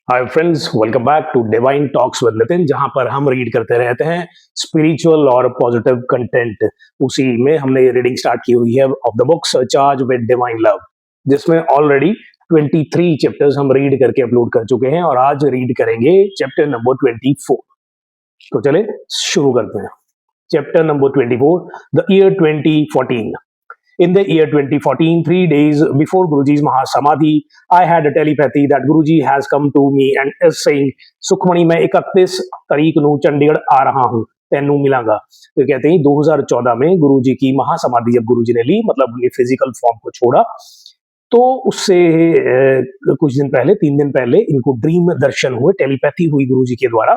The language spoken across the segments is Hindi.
Hi friends, welcome back to divine talks with Nitin, जहां पर हम रीड करते रहते हैं स्पिरिचुअल और पॉजिटिव कंटेंट। उसी में हमने रीडिंग स्टार्ट की हुई है of the book charge with divine love, जिसमें ऑलरेडी 23 चैप्टर्स हम रीड करके अपलोड कर चुके हैं और आज रीड करेंगे चैप्टर नंबर 24। तो चले शुरू करते हैं। Chapter number 24, the year 2014। In the year 2014, 3 days before Guruji's Mahasamadhi, I had a telepathy that Guruji has come to me and is saying, Sukhmani मैं 31 तारीख ਨੂੰ चंडीगढ़ आ रहा हूँ, तेनू मिलांगा। तो कहते हैं 2014 में गुरुजी की महासमाधि जब गुरुजी ने ली, मतलब अपनी फिजिकल फॉर्म को छोड़ा, तो उससे कुछ दिन पहले, 3 दिन पहले इनको ड्रीम दर्शन हुए, टेलीपैथी हुई गुरुजी के द्वारा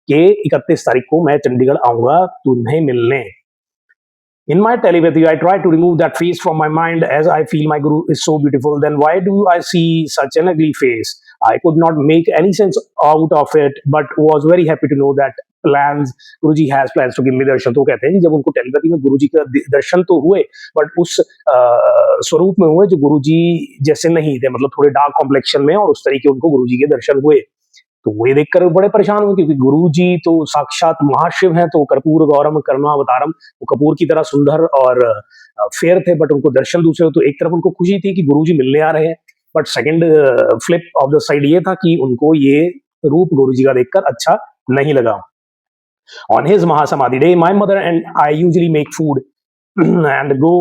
कि 31 तारीख को मैं चंडीगढ़ आऊंगा तुम्हें मिलने। In my telepathy, I try to remove that face from my mind as I feel my Guru is so beautiful. Then why do I see such an ugly face? I could not make any sense out of it, but was very happy to know that Guruji has plans to give me darshan. तो कहते हैं जब उनको टेलीपैथी में गुरुजी का दर्शन तो हुए, बट उस स्वरूप में हुए जो गुरुजी जैसे नहीं थे, मतलब थोड़े डार्क कॉम्प्लेक्शन में, और उस तरीके उनको गुरुजी के दर्शन हुए। तो वो ये देखकर बड़े परेशान हुए, क्योंकि गुरुजी तो साक्षात महाशिव हैं, तो कर्पूर गौरम करुणावतारम, वो कपूर की तरह सुंदर और फेयर थे, बट उनको दर्शन दूसरे। तो एक तरफ उनको खुशी थी कि गुरुजी मिलने आ रहे हैं, but second flip of the side ये था कि उनको ये रूप गुरुजी का देखकर अच्छा नहीं लगा। On his mahasamadhi day, my mother and I usually make food and go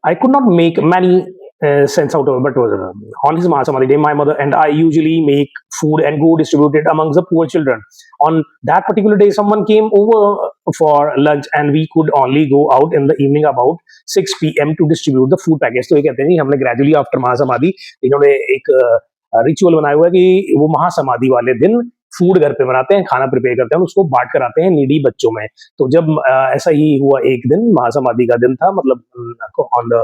I could not make many sense out of it, but on his Mahasamadhi day, my mother and I usually make food and go distribute it amongst the poor children. On that particular day, someone came over for lunch and we could only go out in the evening about 6 p.m. to distribute the food packets. तो ये कहते हैं कि हमने gradually after महासमाधि इन्होंने एक रिचुअल बनाया हुआ है कि वो महासमाधि वाले दिन फूड घर पे बनाते हैं, खाना प्रिपेयर करते हैं, उसको बांट कर आते हैं नीडी बच्चों में। तो जब ऐसा ही हुआ, एक दिन महासमाधि का दिन था, मतलब ऑन द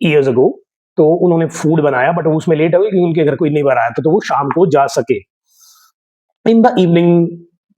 ईयर्स अगो, तो उन्होंने फूड बनाया, बट उसमें लेट हो गई क्योंकि उनके घर कोई नहीं बनाया था, तो वो शाम को जा सके। In the evening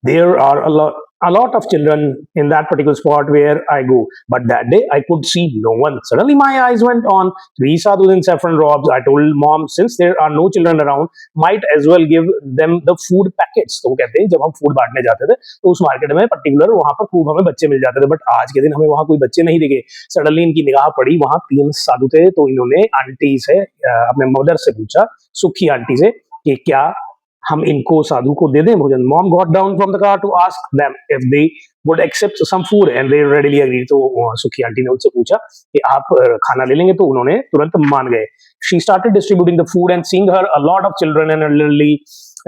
there are a lot of children in that particular spot where I go, but that day I could see no one. Suddenly my eyes went on 3 sadhus in saffron robes. I told mom, since there are no children around, might as well give them the food packets. तो वो कहते हैं जब हम फूड बांटने जाते थे तो उस मार्केट में पर्टिकुलर वहां पर खूब हमें बच्चे मिल जाते थे, बट आज के दिन हमें वहां कोई बच्चे नहीं दिखे। सडनली इनकी निगाह पड़ी, वहां 3 साधु थे, तो इन्होंने आंटी से, अपने मदर से पूछा, सुखी आंटी से, कि क्या हम इनको साधु को दे दें भोजन। Mom got down from the car to ask them if they would accept some food and they readily agreed. तो सुखी आंटी ने उनसे पूछा कि आप खाना ले लेंगे, तो उन्होंने तुरंत मान गए। She started distributing the food and seeing her a lot of children and elderly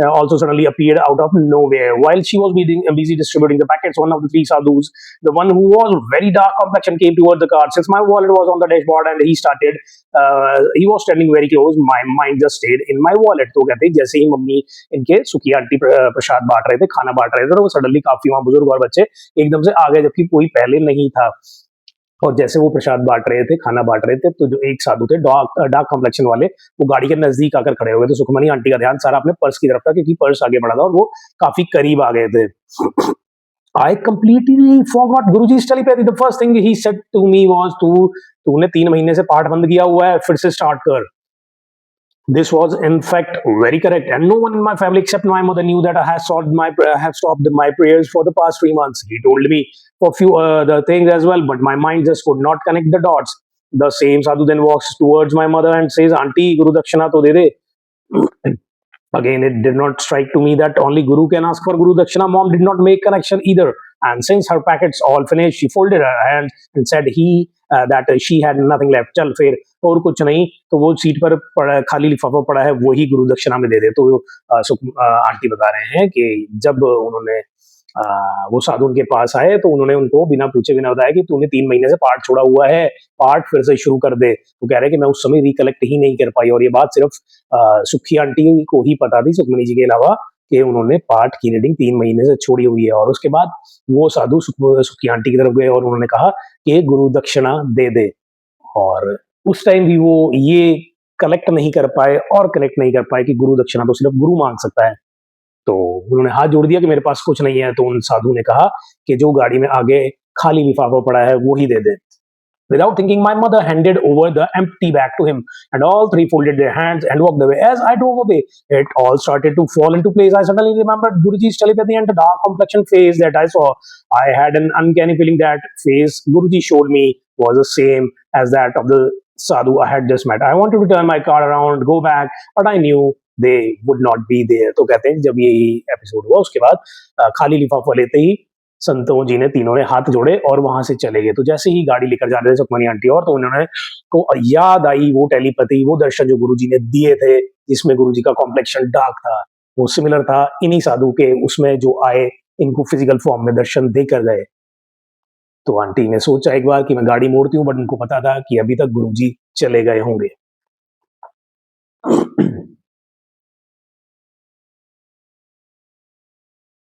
also suddenly appeared out of nowhere. While she was busy distributing the packets, one of the 3 sadhus, the one who was very dark complexion, came towards the car. Since my wallet was on the dashboard and he was standing very close, my mind just stayed in my wallet. तो कहते हैं जैसे ही मम्मी इनके सुखी आंटी प्रसाद बांट रहे थे, खाना बांट रहे थे, तो वो सडनली काफी वहां बुजुर्ग और बच्चे एकदम से आ गए, जबकि कोई पहले नहीं था। और जैसे वो प्रसाद बांट रहे थे, खाना बांट रहे थे, तो जो एक साधु थे डार्क कॉम्प्लेक्शन वाले, वो गाड़ी के नजदीक आकर खड़े हो गए। तो सुखमणि आंटी का ध्यान सारा अपने पर्स की तरफ था, क्योंकि पर्स आगे बढ़ा था और वो काफी करीब आ गए थे। I completely forgot Guruji's telepathy. The first thing he said to me was, तूने 3 महीने से पाठ बंद किया हुआ है, फिर से स्टार्ट कर। This was in fact very correct, and no one in my family except my mother knew that I have stopped my prayers for the past 3 months. He told me for few other things as well, but my mind just could not connect the dots. The same sadhu then walks towards my mother and says, "Auntie, Guru Dakshina to de de." Again, it did not strike to me that only Guru can ask for Guru Dakshina. Mom did not make connection either, and since her packets all finished, she folded her hands and said that she had nothing left. चल फिर और कुछ नहीं, तो वो सीट पर खाली लिफाफा पड़ा है, वही गुरु दक्षिणा में दे दे। तो आंटी बता रहे हैं कि जब उन्होंने वो साधु उनके पास आए, तो उन्होंने उनको बिना पूछे बिना बताया कि तूने 3 महीने से पाठ छोड़ा हुआ है, पाठ फिर से शुरू कर दे। तो कह रहे हैं कि मैं उस समय रिकलेक्ट ही नहीं कर पाई, और ये बात सिर्फ सुखी आंटी को ही पता थी, सुखमणि जी के अलावा, कि उन्होंने पाठ की रीडिंग 3 महीने से छोड़ी हुई है। और उसके बाद वो साधु सुखी आंटी की तरफ गए और उन्होंने कहा कि गुरु दक्षिणा दे दे। और उस टाइम भी वो ये कलेक्ट नहीं कर पाए और कनेक्ट नहीं कर पाए कि गुरु दक्षिणा तो सिर्फ गुरु मांग सकता है। तो उन्होंने हाथ जोड़ दिया कि मेरे पास कुछ नहीं है। तो उन साधु ने कहा कि जो गाड़ी में आगे खाली लिफाफा पड़ा है वो ही दे दे। Without thinking, my mother handed over the empty bag to him, and all three folded their hands and walked away. As I drove away, it all started to fall into place. I suddenly remembered Guruji's telepathy and the dark complexion face that I saw. I had an uncanny feeling that face Guruji showed me was the same as that of the sadhu I had just met. I wanted to turn my car around, go back, but I knew they would not be there. तो कहते हैं जब यही एपिसोड हुआ उसके बाद खाली लिफाफा लेते ही संतों जी ने तीनों ने हाथ जोड़े और वहां से चले गए। तो जैसे ही गाड़ी लेकर जा रहे थे सुखमनी आंटी और, तो उन्होंने को याद आई वो टेलीपैथी, वो दर्शन जो गुरुजी ने दिए थे, जिसमें गुरुजी का कॉम्प्लेक्शन डार्क था, वो सिमिलर था इन्हीं साधु के उसमें जो आए, इनको फिजिकल फॉर्म में दर्शन देकर गए। तो आंटी ने सोचा एक बार कि मैं गाड़ी मोड़ती हूँ, बट उनको पता था कि अभी तक गुरुजी चले गए होंगे।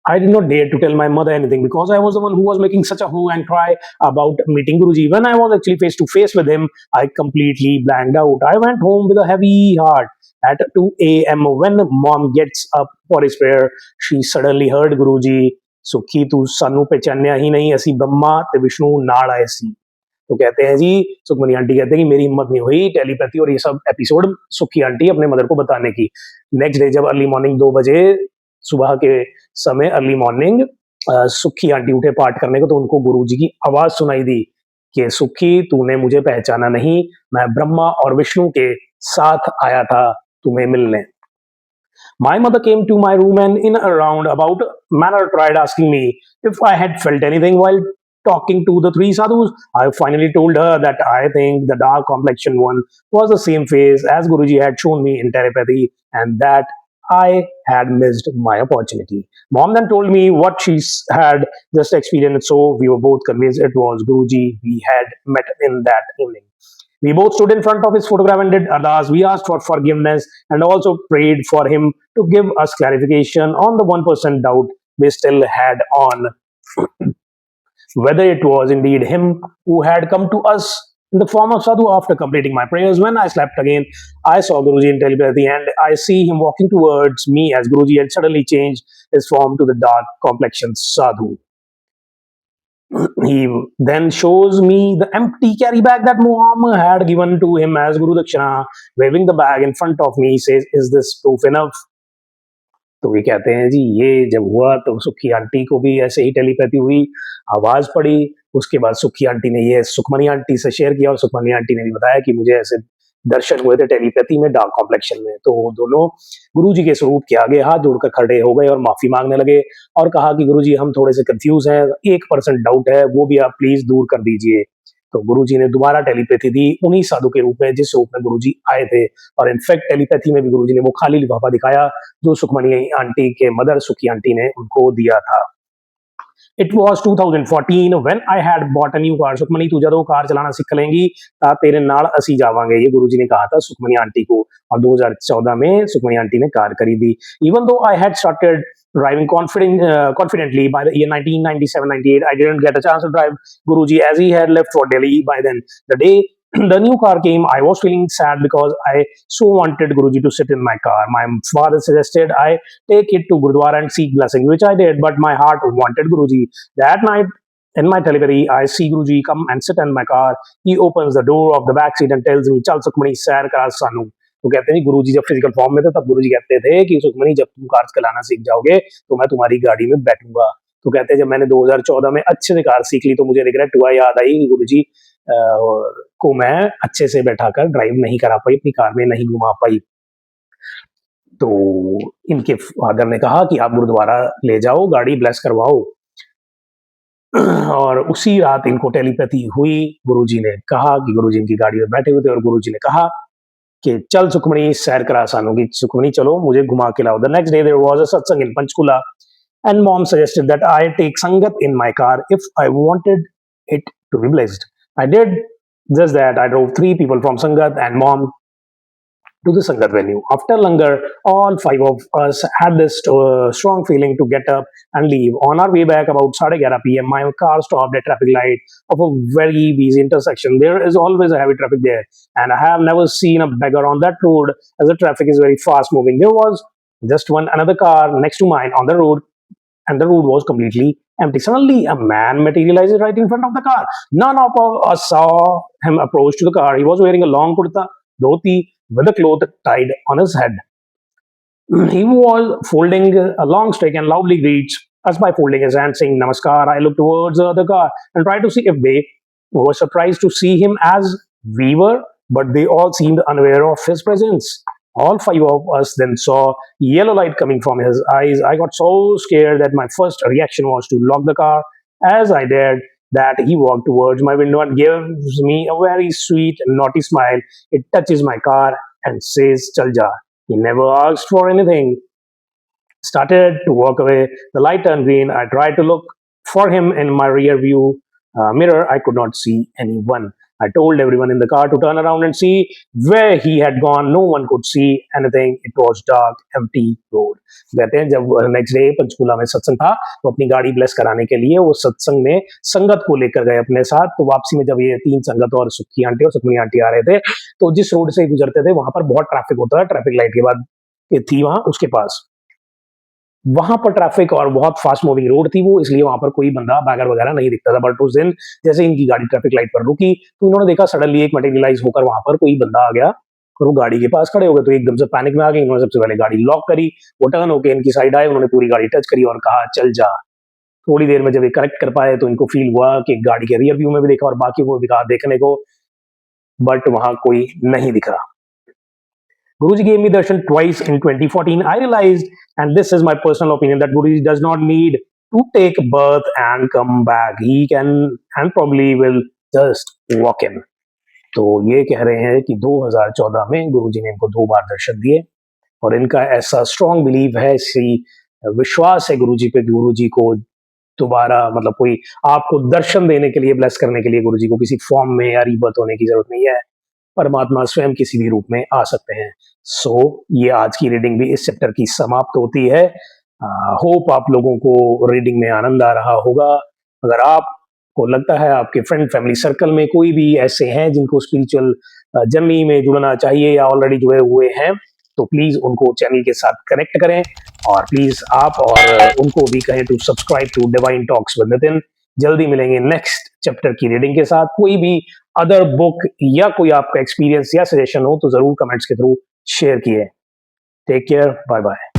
I did not dare to tell my mother anything because I was the one who was making such a hue and cry about meeting Guruji. When I was actually face to face with him, I completely blanked out. I went home with a heavy heart. At 2 a.m., when mom gets up for his prayer, she suddenly heard Guruji, "सुखी तू सानू पहचानिया ही नहीं, असी ब्रह्मा ते विष्णु नाल आए सी।" तो कहते हैं जी, सुखमनी आंटी कहते हैं कि मेरी हिम्मत नहीं हुई टेलीपैथी और ये सब एपिसोड सुखी आंटी अपने मदर को बताने की। नेक्स्ट डे जब अर्ली मॉर्निंग 2 बजे सुबह के समय अर्ली मॉर्निंग सुखी आंटी उठे पाठ करने को, तो उनको गुरुजी की आवाज सुनाई दी कि सुखी तूने मुझे पहचाना नहीं, मैं ब्रह्मा और विष्णु के साथ आया था तुम्हें मिलने। My mother came to my room and in a roundabout manner tried asking me if I had felt anything while talking to the three sadhus. I finally told her that I think the dark complexion one was the same face as Guruji had shown me in telepathy and that I had missed my opportunity. Mom then told me what she had just experienced, so we were both convinced it was Guruji we had met in that evening. We both stood in front of his photograph and did ardas. We asked for forgiveness and also prayed for him to give us clarification on the 1% doubt we still had on whether it was indeed him who had come to us in the form of sadhu. After completing my prayers, when I slept again, I saw Guruji in telepathy and I see him walking towards me as Guruji had suddenly changed his form to the dark complexion sadhu. He then shows me the empty carry bag that Muhammad had given to him as Guru Dakshina. Waving the bag in front of me, he says, "Is this proof enough?" तो ये कहते हैं जी, ये जब हुआ तो सुखी आंटी को भी ऐसे ही टेलीपैथी हुई, आवाज पड़ी। उसके बाद सुखी आंटी ने ये सुखमनी आंटी से शेयर किया और सुखमनी आंटी ने भी बताया कि मुझे ऐसे दर्शन हुए थे टेलीपैथी में डार्क कॉम्प्लेक्शन में। तो वो दोनों गुरुजी के स्वरूप के आगे हाथ जोड़कर खड़े हो गए और माफी मांगने लगे और कहा कि गुरुजी हम थोड़े से कंफ्यूज हैं, 1% डाउट है, वो भी आप प्लीज दूर कर दीजिए। तो गुरुजी ने दोबारा टेलीपैथी दी उन्हीं साधु के रूप में जिस रूप में गुरुजी आए थे, और इनफैक्ट टेलीपैथी में भी गुरुजी ने वो खाली लिफाफा दिखाया जो सुखमनी आंटी के मदर सुखी आंटी ने उनको दिया था। It was 2014 when I had bought a new car. Sukhmani तू जदों कार चलाना सीख लेंगी ता तेरे नाल असी जावांगे, ये गुरुजी ने कहा था सुखमनी आंटी को, और 2014 में सुखमनी आंटी ने कार खरीदी। Even though I had started driving confidently by the year 1997-98, I didn't get a chance to drive Guruji as he had left for Delhi by then. The day the new car came, I was feeling sad because I so wanted Guruji to sit in my car. My father suggested I take it to Gurdwara and seek blessing, which I did, but my heart wanted Guruji. That night, in my telepathy, I see Guruji come and sit in my car. He opens the door of the back seat and tells me, "Chal Sukhmani, सैर करा सानू." तो कहते हैं गुरुजी जब फिजिकल फॉर्म में थे तब गुरुजी कहते थे कि सुखमनी जब तुम कार चलाना सीख जाओगे तो मैं तुम्हारी गाड़ी में बैठूंगा। तो कहते हैं जब मैंने 2014 में अच्छे से कार सीख ली तो मुझे रिग्रेट हुआ, याद आई कि गुरुजी को मैं अच्छे से बैठाकर ड्राइव नहीं करा पाई, अपनी कार में नहीं घुमा पाई। तो इनके फादर ने कहा कि आप गुरुद्वारा ले जाओ, गाड़ी ब्लेस करवाओ। और उसी रात इनको टेलीपैथी हुई। गुरुजी ने कहा कि गुरुजी इनकी गाड़ी में बैठे हुए थे और गुरुजी ने कहा कि चल सुखमनी सैर करा सानू की, सुखमनी चलो मुझे घुमा के लाओ। The next day there was a satsang in Panchkula and mom suggested that I take sangat in my car if I wanted it to be blessed. I did just that. I drove 3 people from Sangat and mom to the Sangat venue. After Langar, all 5 of us had this strong feeling to get up and leave. On our way back about 11:30 p.m., my car stopped at traffic light of a very busy intersection. There is always a heavy traffic there, and I have never seen a beggar on that road as the traffic is very fast moving. There was just another car next to mine on the road, and the road was completely empty. Suddenly, a man materialized right in front of the car. None of us saw him approach to the car. He was wearing a long kurta, dhoti, with a cloth tied on his head. He was folding a long stick and loudly greets us by folding his hand, saying Namaskar. I looked towards the car and tried to see if they were surprised to see him as we were, but they all seemed unaware of his presence. All five of us then saw yellow light coming from his eyes. I got so scared that my first reaction was to lock the car. As I did that, he walked towards my window and gives me a very sweet and naughty smile. It touches my car and says, Chal ja. He never asked for anything. Started to walk away. The light turned green. I tried to look for him in my rear view mirror. I could not see anyone. I told everyone in the car to turn around and see where he had gone. No one could see anything. It was dark, empty road. कहते हैं जब नेक्स्ट डे पंचकूला में सत्संग था तो अपनी गाड़ी ब्लेस कराने के लिए वो सत्संग में संगत को लेकर गए अपने साथ। तो वापसी में जब ये तीन संगत और सुखी आंटी और सुखमनी आंटी आ रहे थे तो जिस रोड से गुजरते थे वहां पर बहुत ट्रैफिक होता है, ट्रैफिक लाइट के बाद थी वहां उसके पास, वहां पर ट्रैफिक और बहुत फास्ट मूविंग रोड थी वो, इसलिए वहां पर कोई बंदा बैगर वगैरह नहीं दिखता था। बट उस दिन जैसे इनकी गाड़ी ट्रैफिक लाइट पर रुकी तो इन्होंने देखा सडनली एक मटेरियलाइज होकर वहां पर कोई बंदा आ गया और वो गाड़ी के पास खड़े हो गए। तो एकदम से पैनिक में आ गए। इन्होंने सबसे पहले गाड़ी लॉक करी, वो टर्न होकर इनकी साइड आए, उन्होंने पूरी गाड़ी टच करी और कहा चल जा। थोड़ी देर में जब ये करेक्ट कर पाए तो इनको फील हुआ कि गाड़ी के रियर व्यू में भी देखा और बाकी को दिखा देखने को, बट वहां कोई नहीं दिख रहा। Guruji gave me darshan twice in 2014. I realized, and this is my personal opinion, that Guruji does not need to take birth and come back. He can and probably will just walk in. तो ये कह रहे हैं कि 2014 में गुरुजी ने इनको 2 बार दर्शन दिए और इनका ऐसा स्ट्रॉन्ग बिलीव है, ऐसी विश्वास है गुरुजी पे, गुरुजी को दोबारा मतलब कोई आपको दर्शन देने के लिए, ब्लेस करने के लिए गुरुजी को किसी फॉर्म में या रीबर्थ होने की जरूरत नहीं है। परमात्मा स्वयं किसी भी रूप में आ सकते हैं। सो ये आज की रीडिंग भी इस चैप्टर की समाप्त होती है। होप आप लोगों को रीडिंग में आनंद आ रहा होगा। अगर आपको लगता है आपके फ्रेंड फैमिली सर्कल में कोई भी ऐसे हैं जिनको स्पिरिचुअल जर्नी में जुड़ना चाहिए या ऑलरेडी जुड़े हुए हैं तो प्लीज उनको चैनल के साथ कनेक्ट करें और प्लीज आप और उनको भी कहें to subscribe to divine talks with Nitin. जल्दी मिलेंगे नेक्स्ट चैप्टर की रीडिंग के साथ। कोई भी अदर बुक या कोई आपका एक्सपीरियंस या सजेशन हो तो जरूर कमेंट्स के थ्रू शेयर किए। Take care, bye bye.